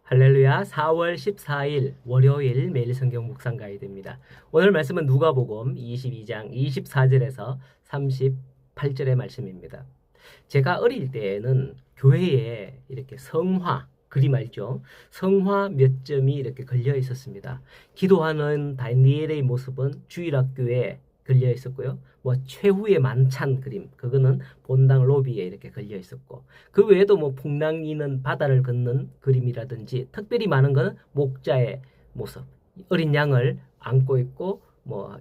할렐루야. 4월 14일 월요일 매일 성경 묵상 가이드입니다. 오늘 말씀은 누가복음 22장 24절에서 38절의 말씀입니다. 제가 어릴 때에는 교회에 이렇게 성화, 그림 알죠? 성화 몇 점이 이렇게 걸려 있었습니다. 기도하는 다니엘의 모습은 주일학교에 걸려 있었고요. 최후의 만찬 그림, 그거는 본당 로비에 이렇게 걸려 있었고, 그 외에도 풍랑이는 바다를 걷는 그림이라든지, 특별히 많은 거는 목자의 모습, 어린 양을 안고 있고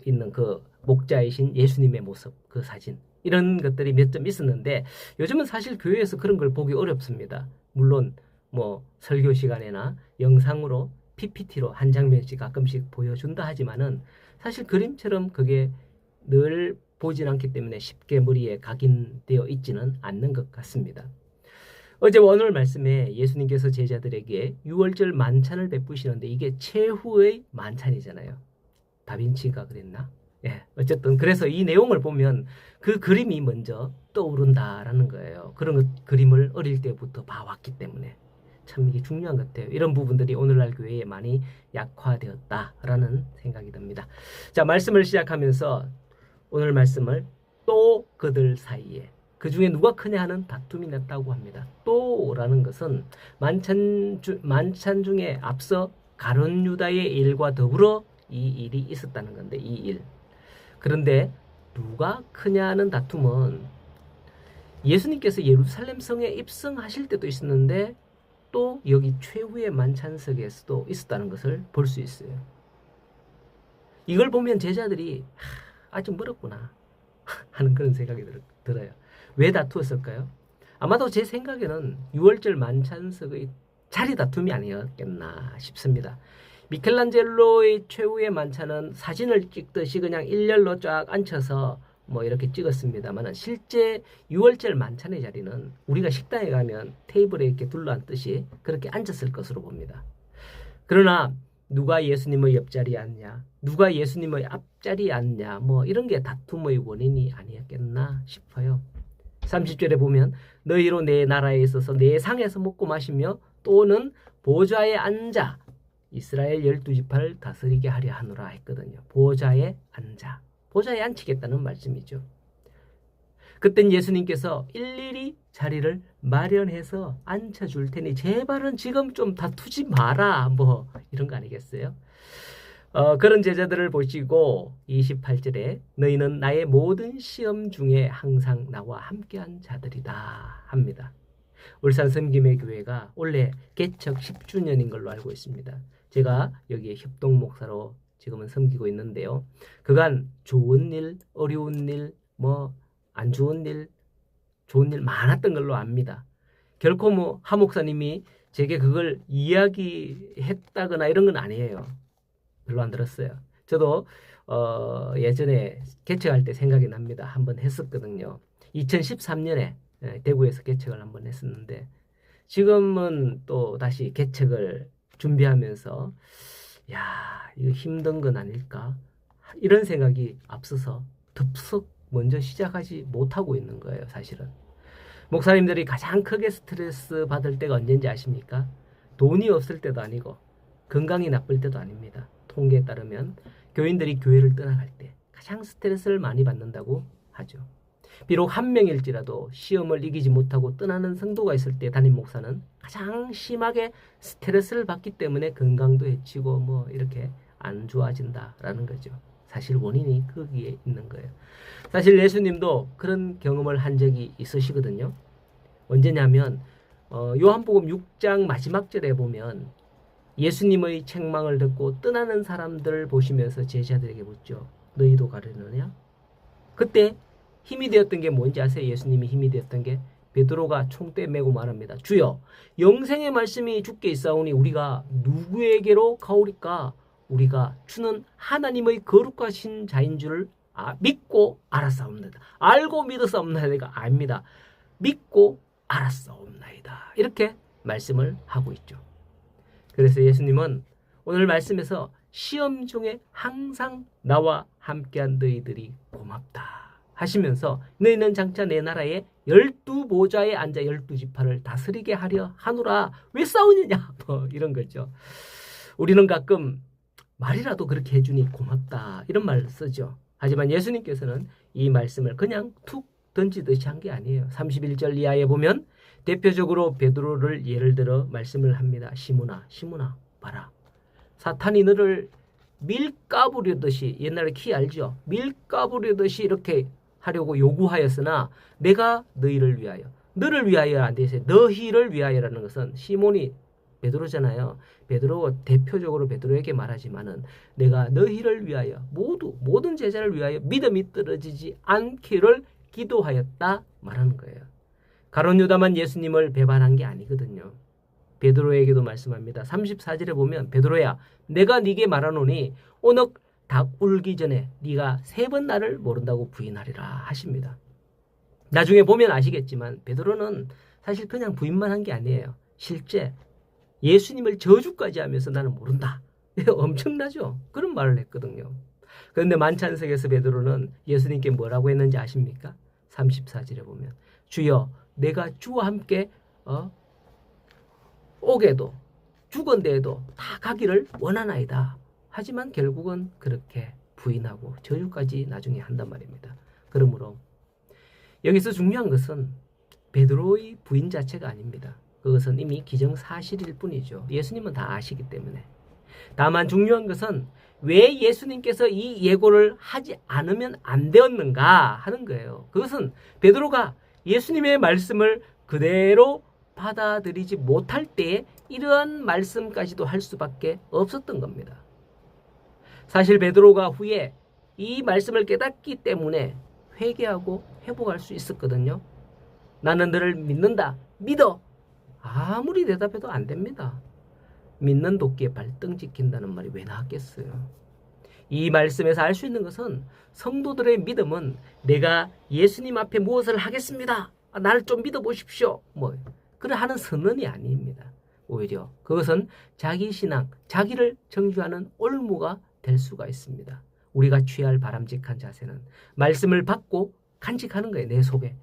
있는 그 목자이신 예수님의 모습, 그 사진, 이런 것들이 몇 점 있었는데, 요즘은 사실 교회에서 그런 걸 보기 어렵습니다. 물론 설교 시간에나 영상으로 PPT로 한 장면씩 가끔씩 보여준다 하지만은, 사실 그림처럼 그게 늘 보진 않기 때문에 쉽게 머리에 각인되어 있지는 않는 것 같습니다. 어제 오늘 말씀에 예수님께서 제자들에게 유월절 만찬을 베푸시는데, 이게 최후의 만찬이잖아요. 다빈치가 그랬나? 예, 어쨌든 그래서 이 내용을 보면 그 그림이 먼저 떠오른다라는 거예요. 그런 그림을 어릴 때부터 봐왔기 때문에 참 이게 중요한 것 같아요. 이런 부분들이 오늘날 교회에 많이 약화되었다라는 생각이 듭니다. 자, 말씀을 시작하면서 오늘 말씀을 또 그들 사이에, 그 중에 누가 크냐 하는 다툼이 났다고 합니다. 또라는 것은 만찬 중에 앞서 가룟 유다의 일과 더불어 이 일이 있었다는 건데, 이 일. 그런데 누가 크냐 하는 다툼은 예수님께서 예루살렘 성에 입성하실 때도 있었는데, 또 여기 최후의 만찬석에서도 있었다는 것을 볼 수 있어요. 이걸 보면 제자들이 아직 멀었구나 하는 그런 생각이 들어요. 왜 다투었을까요? 아마도 제 생각에는 유월절 만찬석의 자리 다툼이 아니었겠나 싶습니다. 미켈란젤로의 최후의 만찬은 사진을 찍듯이 그냥 일렬로 쫙 앉혀서 이렇게 찍었습니다만, 실제 유월절 만찬의 자리는 우리가 식당에 가면 테이블에 이렇게 둘러앉듯이 그렇게 앉았을 것으로 봅니다. 그러나 누가 예수님의 옆자리에 앉냐, 누가 예수님의 앞자리에 앉냐, 이런 게 다툼의 원인이 아니었겠나 싶어요. 30절에 보면 너희로 내 나라에 있어서 내 상에서 먹고 마시며 또는 보좌에 앉아 이스라엘 12지파를 다스리게 하려 하노라 했거든요. 보좌에 앉아, 보좌에 앉히겠다는 말씀이죠. 그땐 예수님께서 일일이 자리를 마련해서 앉혀줄 테니 제발은 지금 좀 다투지 마라, 이런 거 아니겠어요? 그런 제자들을 보시고 28절에 너희는 나의 모든 시험 중에 항상 나와 함께한 자들이다 합니다. 울산 섬김의 교회가 원래 개척 10주년인 걸로 알고 있습니다. 제가 여기에 협동 목사로 지금은 섬기고 있는데요. 그간 좋은 일, 어려운 일, 안 좋은 일, 좋은 일 많았던 걸로 압니다. 결코 하 목사님이 제게 그걸 이야기했다거나 이런 건 아니에요. 별로 안 들었어요. 저도 예전에 개척할 때 생각이 납니다. 한번 했었거든요. 2013년에 대구에서 개척을 한번 했었는데, 지금은 또 다시 개척을 준비하면서 이거 힘든 건 아닐까, 이런 생각이 앞서서 덥석 먼저 시작하지 못하고 있는 거예요. 사실은 목사님들이 가장 크게 스트레스 받을 때가 언제인지 아십니까? 돈이 없을 때도 아니고 건강이 나쁠 때도 아닙니다. 통계에 따르면 교인들이 교회를 떠나갈 때 가장 스트레스를 많이 받는다고 하죠. 비록 한 명일지라도 시험을 이기지 못하고 떠나는 성도가 있을 때 담임 목사는 가장 심하게 스트레스를 받기 때문에 건강도 해치고 이렇게 안 좋아진다라는 거죠. 사실 원인이 거기에 있는 거예요. 사실 예수님도 그런 경험을 한 적이 있으시거든요. 언제냐면 요한복음 6장 마지막 절에 보면 예수님의 책망을 듣고 떠나는 사람들을 보시면서 제자들에게 묻죠. 너희도 가려느냐? 그때 힘이 되었던 게 뭔지 아세요? 예수님이 힘이 되었던 게, 베드로가 총대 메고 말합니다. 주여, 영생의 말씀이 주께 있사오니 우리가 누구에게로 가오리까? 우리가 주는 하나님의 거룩하신 자인 줄을 믿고 알았사옵나이다. 알고 믿었사옵나이다가 아닙니다. 믿고 알았사옵나이다. 이렇게 말씀을 하고 있죠. 그래서 예수님은 오늘 말씀에서 시험 중에 항상 나와 함께한 너희들이 고맙다, 하시면서 너희는 장차 내 나라에 12보좌에 앉아 12지파를 다스리게 하려 하노라. 왜 싸우느냐? 뭐 이런 거죠. 우리는 가끔 말이라도 그렇게 해주니 고맙다 이런 말 쓰죠. 하지만 예수님께서는 이 말씀을 그냥 툭 던지듯이 한 게 아니에요. 31절 이하에 보면 대표적으로 베드로를 예를 들어 말씀을 합니다. 시몬아 봐라. 사탄이 너를 밀 까부려듯이, 옛날에 키 알죠? 밀 까부려듯이 이렇게 하려고 요구하였으나 내가 너희를 위하여, 너를 위하여 안 되세요. 너희를 위하여라는 것은 시몬이 베드로잖아요. 베드로 대표적으로 베드로에게 말하지만은 내가 너희를 위하여 모든 제자를 위하여 믿음이 떨어지지 않기를 기도하였다 말하는 거예요. 가룟 유다만 예수님을 배반한 게 아니거든요. 베드로에게도 말씀합니다. 34절에 보면 베드로야 내가 네게 말하노니 오늘 닭 울기 전에 네가 3번 나를 모른다고 부인하리라 하십니다. 나중에 보면 아시겠지만 베드로는 사실 그냥 부인만 한 게 아니에요. 실제 예수님을 저주까지 하면서 나는 모른다. 엄청나죠? 그런 말을 했거든요. 그런데 만찬석에서 베드로는 예수님께 뭐라고 했는지 아십니까? 34절에 보면 주여 내가 주와 함께 오게도 죽은데에도 다 가기를 원하나이다. 하지만 결국은 그렇게 부인하고 저주까지 나중에 한단 말입니다. 그러므로 여기서 중요한 것은 베드로의 부인 자체가 아닙니다. 그것은 이미 기정사실일 뿐이죠. 예수님은 다 아시기 때문에. 다만 중요한 것은 왜 예수님께서 이 예고를 하지 않으면 안 되었는가 하는 거예요. 그것은 베드로가 예수님의 말씀을 그대로 받아들이지 못할 때에 이러한 말씀까지도 할 수밖에 없었던 겁니다. 사실 베드로가 후에 이 말씀을 깨닫기 때문에 회개하고 회복할 수 있었거든요. 나는 너를 믿는다. 믿어. 아무리 대답해도 안 됩니다. 믿는 도끼에 발등 찍힌다는 말이 왜 나왔겠어요. 이 말씀에서 알 수 있는 것은 성도들의 믿음은 내가 예수님 앞에 무엇을 하겠습니다. 나를 좀 믿어보십시오. 그래 하는 선언이 아닙니다. 오히려 그것은 자기 신앙, 자기를 정죄하는 올무가 될 수가 있습니다. 우리가 취할 바람직한 자세는 말씀을 받고 간직하는 거예요.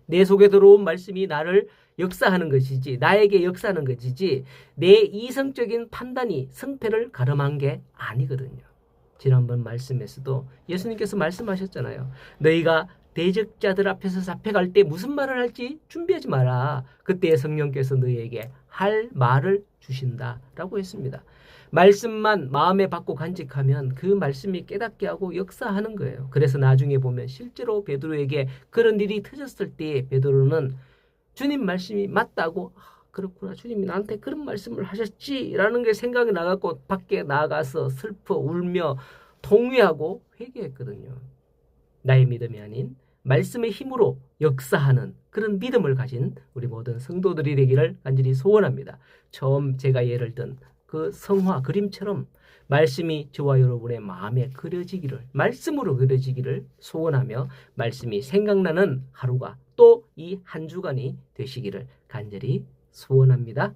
내 속에 들어온 말씀이 나를 역사하는 것이지, 나에게 역사하는 것이지 내 이성적인 판단이 성패를 가름한 게 아니거든요. 지난번 말씀에서도 예수님께서 말씀하셨잖아요. 너희가 대적자들 앞에서 잡혀갈 때 무슨 말을 할지 준비하지 마라. 그때 성령께서 너희에게 할 말을 주신다라고 했습니다. 말씀만 마음에 받고 간직하면 그 말씀이 깨닫게 하고 역사하는 거예요. 그래서 나중에 보면 실제로 베드로에게 그런 일이 터졌을 때 베드로는 주님 말씀이 맞다고 그렇구나. 주님이 나한테 그런 말씀을 하셨지라는 게 생각이 나갖고 밖에 나가서 슬퍼 울며 통회하고 회개했거든요. 나의 믿음이 아닌 말씀의 힘으로 역사하는 그런 믿음을 가진 우리 모든 성도들이 되기를 간절히 소원합니다. 처음 제가 예를 든 그 성화 그림처럼 말씀이 저와 여러분의 마음에 그려지기를, 말씀으로 그려지기를 소원하며 말씀이 생각나는 하루가 또 이 한 주간이 되시기를 간절히 소원합니다.